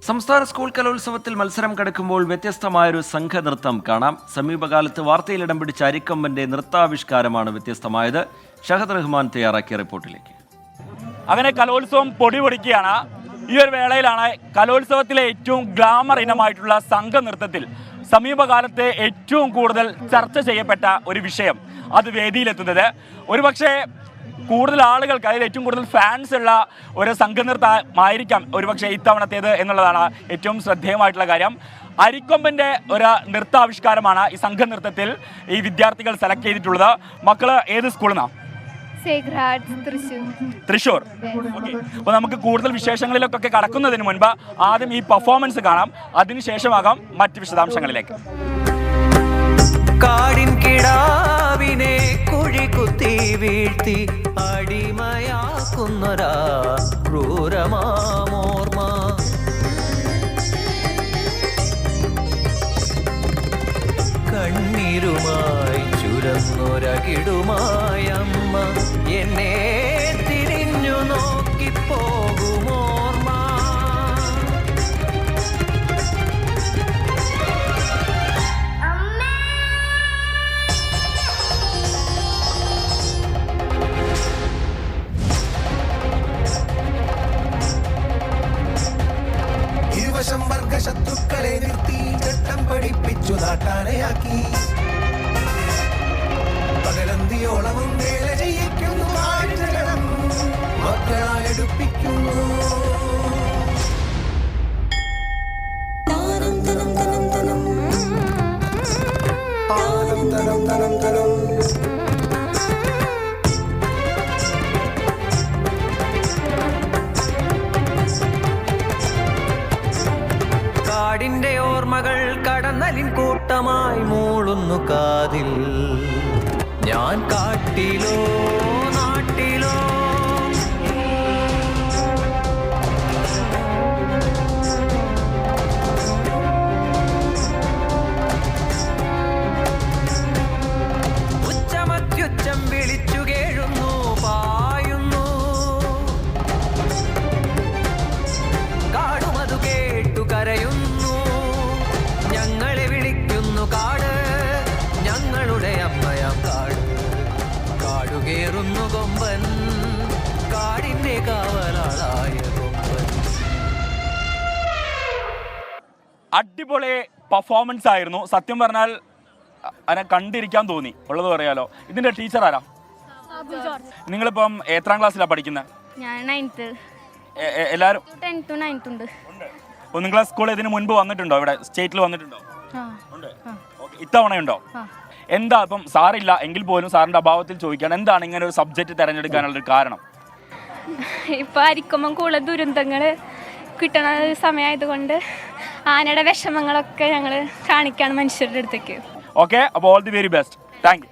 സംസ്ഥാന സ്കൂൾ കലോത്സവത്തിൽ മത്സരം കടക്കുമ്പോൾ വ്യത്യസ്തമായൊരു സംഘനൃത്തം കാണാം. സമീപകാലത്ത് വാർത്തയിൽ ഇടം പിടിച്ച അരിക്കൊമ്പന്റെ നൃത്താവിഷ്കാരമാണ് വ്യത്യസ്തമായത്. ഷഹദ് റഹ്മാൻ തയ്യാറാക്കിയ റിപ്പോർട്ടിലേക്ക്. അങ്ങനെ കലോത്സവം പൊടിപൊടിക്കുകയാണ്. ഈ ഒരു വേളയിലാണ് കലോത്സവത്തിലെ ഏറ്റവും ഗ്ലാമർ ഇനമായിട്ടുള്ള സംഘനൃത്തത്തിൽ സമീപകാലത്തെ ഏറ്റവും കൂടുതൽ ചർച്ച ചെയ്യപ്പെട്ട ഒരു വിഷയം അത് വേദിയിലെത്തുന്നത്. ഒരുപക്ഷെ കൂടുതൽ ആളുകൾക്ക്, അതിൽ ഏറ്റവും കൂടുതൽ ഫാൻസ് ഉള്ള ഒരു സംഘനൃത്തമായിരിക്കാം ഒരുപക്ഷെ ഇത്തവണത്തേത് എന്നുള്ളതാണ് ഏറ്റവും ശ്രദ്ധേയമായിട്ടുള്ള കാര്യം. അരിക്കൊമ്പൻ്റെ ഒരു നൃത്താവിഷ്കാരമാണ് ഈ സംഘനൃത്തത്തിൽ ഈ വിദ്യാർത്ഥികൾ സെലക്ട് ചെയ്തിട്ടുള്ളത്. മക്കള് ഏത് സ്കൂളിൽ നിന്നാണ്? തൃശ്ശൂർ. ഓക്കെ, അപ്പോൾ നമുക്ക് കൂടുതൽ വിശേഷങ്ങളിലൊക്കെ കടക്കുന്നതിന് മുൻപ് ആദ്യം ഈ പെർഫോമൻസ് കാണാം, അതിനുശേഷമാകാം മറ്റ് വിശദാംശങ്ങളിലേക്ക്. കാടിൻ കിടാവിനെ കുഴി കുത്തി വീഴ്ത്തി അടിമയാക്കുന്നൊരാ ക്രൂരമാമോർമ്മ, കണ്ണീരുമായി ചുരന്നൊരകിടുമായ അമ്മ എന്നെ തിരിഞ്ഞു നോക്കിപ്പോകുമോർമ്മ. ഇരുവശം വർഗശത്രുക്കളെ നിർത്തി ചട്ടം പഠിപ്പിച്ചു നാട്ടാനയാക്കി, പകലന്തിയോളവും വേല ചെയ്യിക്കുന്നു, ആഴ്ചകളും മക്കളാലെടുപ്പിക്കുന്നു. കാടിന്റെ ഓർമ്മകൾ കടന്നലിൻ കൂട്ടമായി മൂളുന്നു കാതിൽ. ഞാൻ കാട്ടിലോ നാട്ടിലോ ഉച്ചമത്യുച്ചം വിളിച്ചു കേഴുന്നു, പായുന്നു കാടുമതു കേട്ടു കരയുന്നു. ഞങ്ങളെ വിളിക്കുന്നു കാട്, ഞങ്ങളുടെ അമ്മയാം കാട്. കാടുകേറുന്നു കൊമ്പൻ, കാടിന്റെ കാവലാളായ കൊമ്പൻ. അടിപൊളി പെർഫോമൻസ് ആയിരുന്നു. സത്യം പറഞ്ഞാൽ അതിനെ കണ്ടിരിക്കാൻ തോന്നി, ഉള്ളത് പറയാലോ. ഇതിന്റെ ടീച്ചർ ആരാ? നിങ്ങളിപ്പം എത്രാം ക്ലാസ്സിലാണ് പഠിക്കുന്നത്? ഞാൻ 9th. എല്ലാവരും 10th 9th ഉണ്ട്. അപ്പോൾ നിങ്ങളെ സ്കൂളിൽ ഇതിന് മുൻപ് വന്നിട്ടുണ്ടോ? ഇവിടെ സ്റ്റേറ്റിൽ വന്നിട്ടുണ്ടോ? ഉണ്ട്. ഇത്തവണയുണ്ടോ? എന്താ ഇപ്പം സാറില്ല എങ്കിൽ പോലും സാറിന്റെ അഭാവത്തിൽ ചോദിക്കാൻ, എന്താണ് ഇങ്ങനെ ഒരു സബ്ജക്റ്റ് തിരഞ്ഞെടുക്കാനുള്ളൊരു കാരണം? ഇപ്പൊ അരിക്കൊമ്പൻ കൂടുതൽ ദുരന്തങ്ങൾ കിട്ടണ സമയമായതുകൊണ്ട് ആനയുടെ വിഷമങ്ങളൊക്കെ ഞങ്ങൾ കാണിക്കാണ് മനുഷ്യരുടെ അടുത്തേക്ക്. ഓക്കെ, അപ്പോൾ all the very best. Thank you.